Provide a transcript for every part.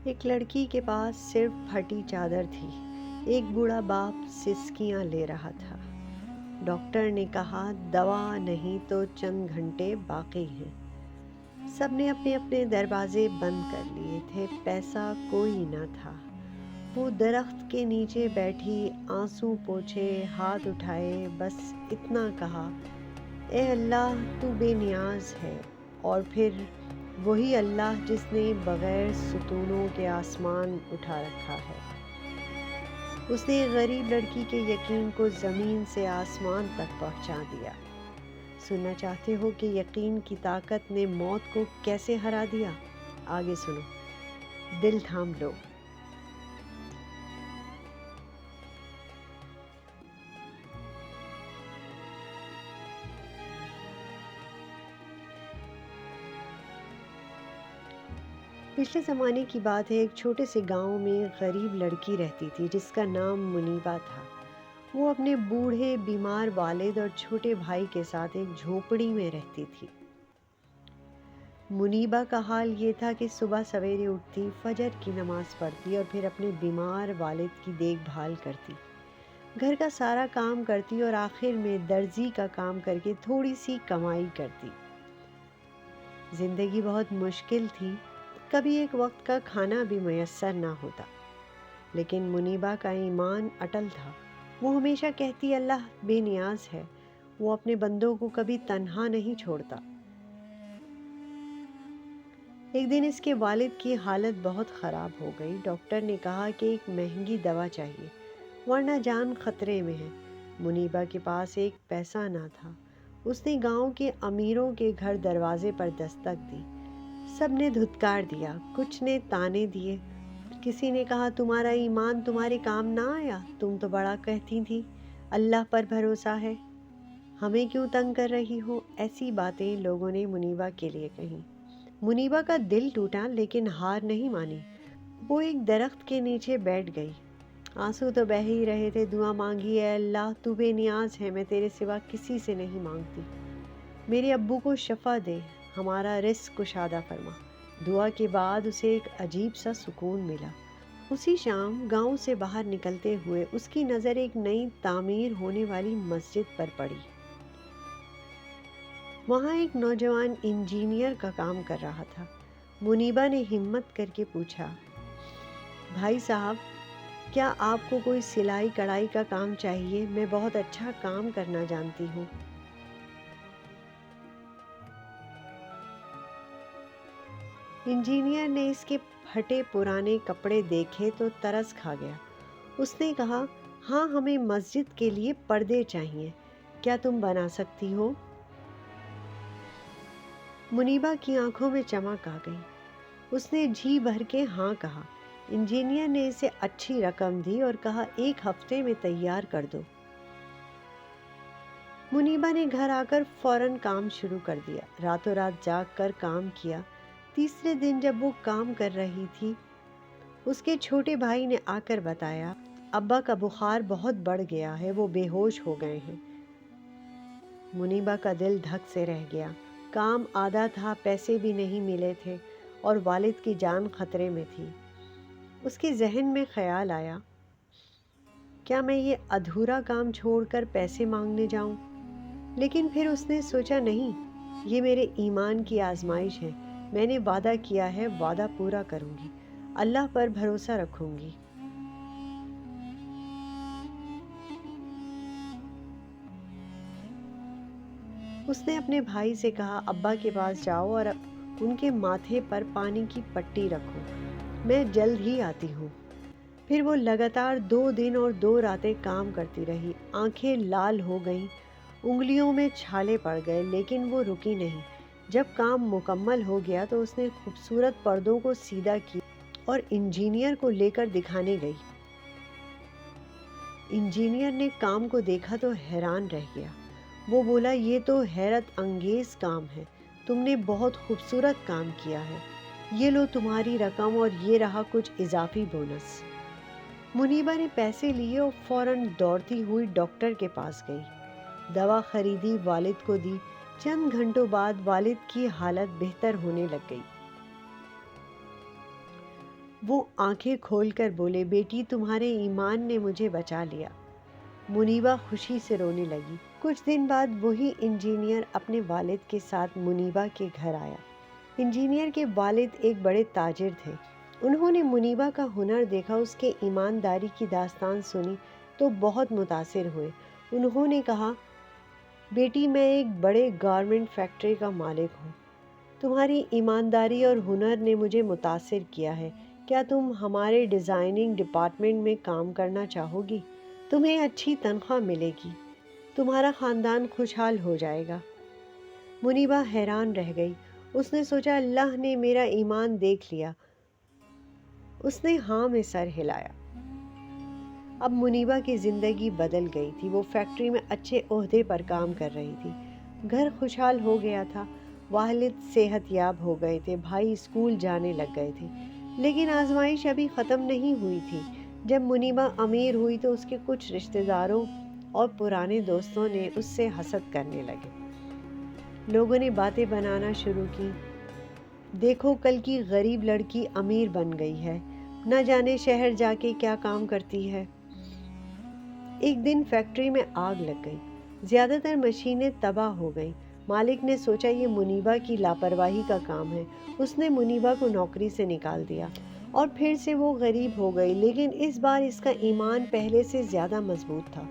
ایک لڑکی کے پاس صرف پھٹی چادر تھی۔ ایک بوڑھا باپ سسکیاں لے رہا تھا۔ ڈاکٹر نے کہا دوا نہیں تو چند گھنٹے باقی ہیں۔ سب نے اپنے اپنے دروازے بند کر لیے تھے، پیسہ کوئی نہ تھا۔ وہ درخت کے نیچے بیٹھی آنسو پوچھے، ہاتھ اٹھائے، بس اتنا کہا، اے اللہ تو بے نیاز ہے۔ اور پھر وہی اللہ جس نے بغیر ستونوں کے آسمان اٹھا رکھا ہے، اس نے غریب لڑکی کے یقین کو زمین سے آسمان تک پہنچا دیا۔ سننا چاہتے ہو کہ یقین کی طاقت نے موت کو کیسے ہرا دیا؟ آگے سنو، دل تھام لو۔ پچھلے زمانے کی بات ہے، ایک چھوٹے سے گاؤں میں غریب لڑکی رہتی تھی جس کا نام منیبا تھا۔ وہ اپنے بوڑھے بیمار والد اور چھوٹے بھائی کے ساتھ ایک جھونپڑی میں رہتی تھی۔ منیبا کا حال یہ تھا کہ صبح سویرے اٹھتی، فجر کی نماز پڑھتی اور پھر اپنے بیمار والد کی دیکھ بھال کرتی، گھر کا سارا کام کرتی اور آخر میں درزی کا کام کر کے تھوڑی سی کمائی کرتی۔ زندگی بہت مشکل تھی، کبھی ایک وقت کا کھانا بھی میسر نہ ہوتا، لیکن منیبا کا ایمان اٹل تھا۔ وہ ہمیشہ کہتی اللہ بے نیاز ہے، وہ اپنے بندوں کو کبھی تنہا نہیں چھوڑتا۔ ایک دن اس کے والد کی حالت بہت خراب ہو گئی۔ ڈاکٹر نے کہا کہ ایک مہنگی دوا چاہیے ورنہ جان خطرے میں ہے۔ منیبا کے پاس ایک پیسہ نہ تھا۔ اس نے گاؤں کے امیروں کے گھر دروازے پر دستک دی۔ سب نے دھتکار دیا، کچھ نے تانے دیے، کسی نے کہا تمہارا ایمان تمہارے کام نہ آیا، تم تو بڑا کہتی تھی اللہ پر بھروسہ ہے، ہمیں کیوں تنگ کر رہی ہو؟ ایسی باتیں لوگوں نے منیبا کے لیے کہیں۔ منیبا کا دل ٹوٹا لیکن ہار نہیں مانی۔ وہ ایک درخت کے نیچے بیٹھ گئی۔ آنسو تو بہہ ہی رہے تھے۔ دعا مانگی، اے اللہ تو بے نیاز ہے، میں تیرے سوا کسی سے نہیں مانگتی، میرے ابو کو شفا دے، ہمارا رزق کشادہ فرما۔ دعا کے بعد اسے ایک عجیب سا سکون ملا۔ اسی شام گاؤں سے باہر نکلتے ہوئے اس کی نظر ایک نئی تعمیر ہونے والی مسجد پر پڑی۔ وہاں ایک نوجوان انجینئر کا کام کر رہا تھا۔ منیبا نے ہمت کر کے پوچھا، بھائی صاحب کیا آپ کو کوئی سلائی کڑھائی کا کام چاہیے؟ میں بہت اچھا کام کرنا جانتی ہوں۔ انجینئر نے اس کے پھٹے پرانے کپڑے دیکھے تو ترس کھا گیا۔ اس نے کہا، ہاں ہمیں مسجد کے لیے پردے چاہیے، کیا تم بنا سکتی ہو؟ منیبا کی آنکھوں میں چمک آ گئی۔ اس نے جی بھر کے ہاں کہا۔ انجینئر نے اسے اچھی رقم دی اور کہا ایک ہفتے میں تیار کر دو۔ منیبا نے گھر آ کر فوراً کام شروع کر دیا، راتوں رات جاگ کر کام کیا۔ تیسرے دن جب وہ کام کر رہی تھی، اس کے چھوٹے بھائی نے آ کر بتایا، ابا کا بخار بہت بڑھ گیا ہے، وہ بے ہوش ہو گئے ہیں۔ منیبا کا دل دھک سے رہ گیا۔ کام آدھا تھا، پیسے بھی نہیں ملے تھے اور والد کی جان خطرے میں تھی۔ اس کے ذہن میں خیال آیا، کیا میں یہ ادھورا کام چھوڑ کر پیسے مانگنے جاؤں؟ لیکن پھر اس نے سوچا نہیں، یہ میرے ایمان کی آزمائش ہے، میں نے وعدہ کیا ہے، وعدہ پورا کروں گی، اللہ پر بھروسہ رکھوں گی۔ اس نے اپنے بھائی سے کہا، ابا کے پاس جاؤ اور ان کے ماتھے پر پانی کی پٹی رکھو، میں جلد ہی آتی ہوں۔ پھر وہ لگاتار 2 دن اور 2 راتیں کام کرتی رہی۔ آنکھیں لال ہو گئیں، انگلیوں میں چھالے پڑ گئے، لیکن وہ رکی نہیں۔ جب کام مکمل ہو گیا تو اس نے خوبصورت پردوں کو سیدھا کیا اور انجینئر کو لے کر دکھانے گئی۔ انجینئر نے کام کو دیکھا تو حیران رہ گیا۔ وہ بولا، یہ تو حیرت انگیز کام ہے، تم نے بہت خوبصورت کام کیا ہے، یہ لو تمہاری رقم اور یہ رہا کچھ اضافی بونس۔ منیبا نے پیسے لیے اور فوراً دوڑتی ہوئی ڈاکٹر کے پاس گئی۔ دوا خریدی، والد کو دی۔ چند گھنٹوں بعد والد کی حالت بہتر ہونے لگ گئی۔ وہ آنکھیں کھول کر بولے، بیٹی تمہارے ایمان نے مجھے بچا لیا۔ منیبا خوشی سے رونے لگی۔ کچھ دن بعد وہی انجینئر اپنے والد کے ساتھ منیبا کے گھر آیا۔ انجینئر کے والد ایک بڑے تاجر تھے۔ انہوں نے منیبا کا ہنر دیکھا، اس کے ایمانداری کی داستان سنی تو بہت متاثر ہوئے۔ انہوں نے کہا، بیٹی میں ایک بڑے گارمنٹ فیکٹری کا مالک ہوں۔ تمہاری ایمانداری اور ہنر نے مجھے متاثر کیا ہے۔ کیا تم ہمارے ڈیزائننگ ڈپارٹمنٹ میں کام کرنا چاہو گی؟ تمہیں اچھی تنخواہ ملے گی، تمہارا خاندان خوشحال ہو جائے گا۔ منیبا حیران رہ گئی۔ اس نے سوچا، اللہ نے میرا ایمان دیکھ لیا۔ اس نے ہاں میں سر ہلایا۔ اب منیبا کی زندگی بدل گئی تھی۔ وہ فیکٹری میں اچھے عہدے پر کام کر رہی تھی۔ گھر خوشحال ہو گیا تھا۔ والد صحت یاب ہو گئے تھے، بھائی اسکول جانے لگ گئے تھے۔ لیکن آزمائش ابھی ختم نہیں ہوئی تھی۔ جب منیبا امیر ہوئی تو اس کے کچھ رشتہ داروں اور پرانے دوستوں نے اس سے حسد کرنے لگے۔ لوگوں نے باتیں بنانا شروع کی، دیکھو کل کی غریب لڑکی امیر بن گئی ہے، نہ جانے شہر جا کے کیا کام کرتی ہے۔ ایک دن فیکٹری میں آگ لگ گئی، زیادہ تر مشینیں تباہ ہو گئیں۔ مالک نے سوچا یہ منیبا کی لاپرواہی کا کام ہے۔ اس نے منیبا کو نوکری سے نکال دیا اور پھر سے وہ غریب ہو گئی، لیکن اس بار اس کا ایمان پہلے سے زیادہ مضبوط تھا۔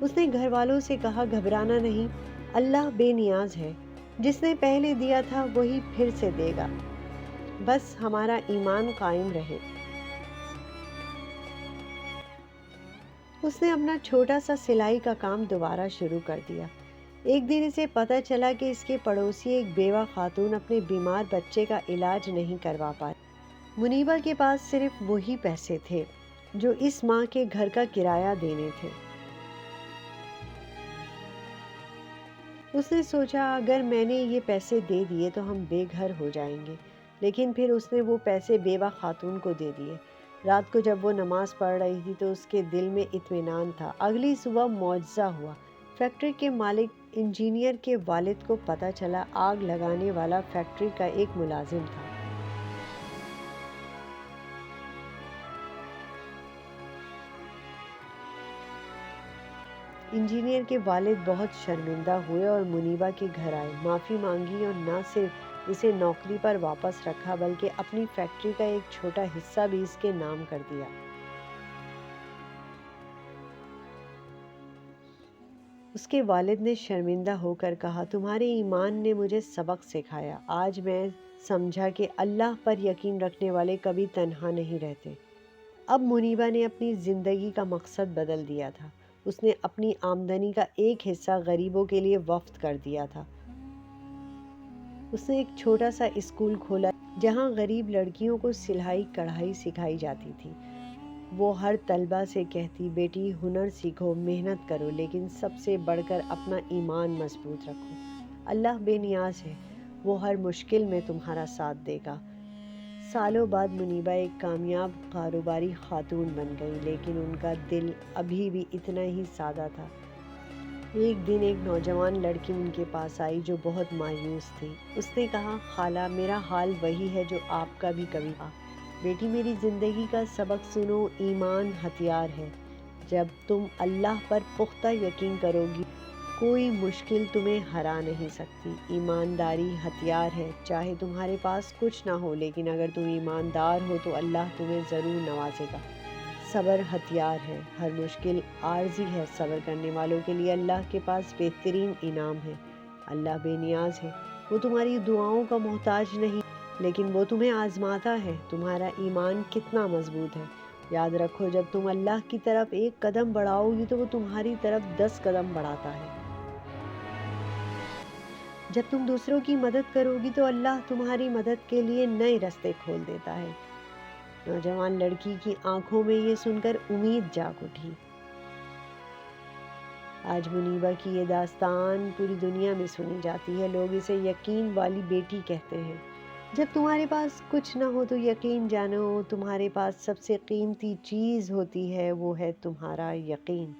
اس نے گھر والوں سے کہا، گھبرانا نہیں، اللہ بے نیاز ہے، جس نے پہلے دیا تھا وہی پھر سے دے گا، بس ہمارا ایمان قائم رہے۔ اس نے اپنا چھوٹا سا سلائی کا کام دوبارہ شروع کر دیا۔ ایک دن اسے پتہ چلا کہ اس کے پڑوسی ایک بیوہ خاتون اپنے بیمار بچے کا علاج نہیں کروا پائی۔ منیبا کے پاس صرف وہی پیسے تھے جو اس ماں کے گھر کا کرایہ دینے تھے۔ اس نے سوچا، اگر میں نے یہ پیسے دے دیے تو ہم بے گھر ہو جائیں گے، لیکن پھر اس نے وہ پیسے بیوہ خاتون کو دے دیے۔ رات کو جب وہ نماز پڑھ رہی تھی تو اس کے دل میں اطمینان تھا۔ اگلی صبح معجزہ ہوا۔ فیکٹری کے مالک انجینئر کے والد کو پتہ چلا آگ لگانے والا فیکٹری کا ایک ملازم تھا۔ انجینئر کے والد بہت شرمندہ ہوئے اور منیبا کے گھر آئے، معافی مانگی اور نہ صرف اسے نوکری پر واپس رکھا بلکہ اپنی فیکٹری کا ایک چھوٹا حصہ بھی اس کے نام کر دیا۔ اس کے والد نے شرمندہ ہو کر کہا، تمہارے ایمان نے مجھے سبق سکھایا۔ آج میں سمجھا کہ اللہ پر یقین رکھنے والے کبھی تنہا نہیں رہتے۔ اب منیبا نے اپنی زندگی کا مقصد بدل دیا تھا۔ اس نے اپنی آمدنی کا ایک حصہ غریبوں کے لیے وقف کر دیا تھا۔ اس نے ایک چھوٹا سا اسکول کھولا جہاں غریب لڑکیوں کو سلائی کڑھائی سکھائی جاتی تھی۔ وہ ہر طلبہ سے کہتی، بیٹی ہنر سیکھو، محنت کرو، لیکن سب سے بڑھ کر اپنا ایمان مضبوط رکھو۔ اللہ بے نیاز ہے، وہ ہر مشکل میں تمہارا ساتھ دے گا۔ سالوں بعد منیبا ایک کامیاب کاروباری خاتون بن گئی، لیکن ان کا دل ابھی بھی اتنا ہی سادہ تھا۔ ایک دن ایک نوجوان لڑکی ان کے پاس آئی جو بہت مایوس تھی۔ اس نے کہا، خالہ میرا حال وہی ہے جو آپ کا بھی کبھی تھا۔ بیٹی میری زندگی کا سبق سنو، ایمان ہتھیار ہے۔ جب تم اللہ پر پختہ یقین کرو گی کوئی مشکل تمہیں ہرا نہیں سکتی۔ ایمانداری ہتھیار ہے، چاہے تمہارے پاس کچھ نہ ہو لیکن اگر تم ایماندار ہو تو اللہ تمہیں ضرور نوازے گا۔ صبر ہتھیار ہے، ہر مشکل عارضی ہے، صبر کرنے والوں کے لیے اللہ کے پاس بہترین انعام ہے۔ اللہ بے نیاز ہے، وہ تمہاری دعاؤں کا محتاج نہیں، لیکن وہ تمہیں آزماتا ہے تمہارا ایمان کتنا مضبوط ہے۔ یاد رکھو، جب تم اللہ کی طرف ایک قدم بڑھاؤ گی تو وہ تمہاری طرف 10 قدم بڑھاتا ہے۔ جب تم دوسروں کی مدد کرو گی تو اللہ تمہاری مدد کے لیے نئے راستے کھول دیتا ہے۔ نوجوان لڑکی کی آنکھوں میں یہ سن کر امید جاگ اٹھی۔ آج منیبا کی یہ داستان پوری دنیا میں سنی جاتی ہے۔ لوگ اسے یقین والی بیٹی کہتے ہیں۔ جب تمہارے پاس کچھ نہ ہو تو یقین جانو تمہارے پاس سب سے قیمتی چیز ہوتی ہے، وہ ہے تمہارا یقین۔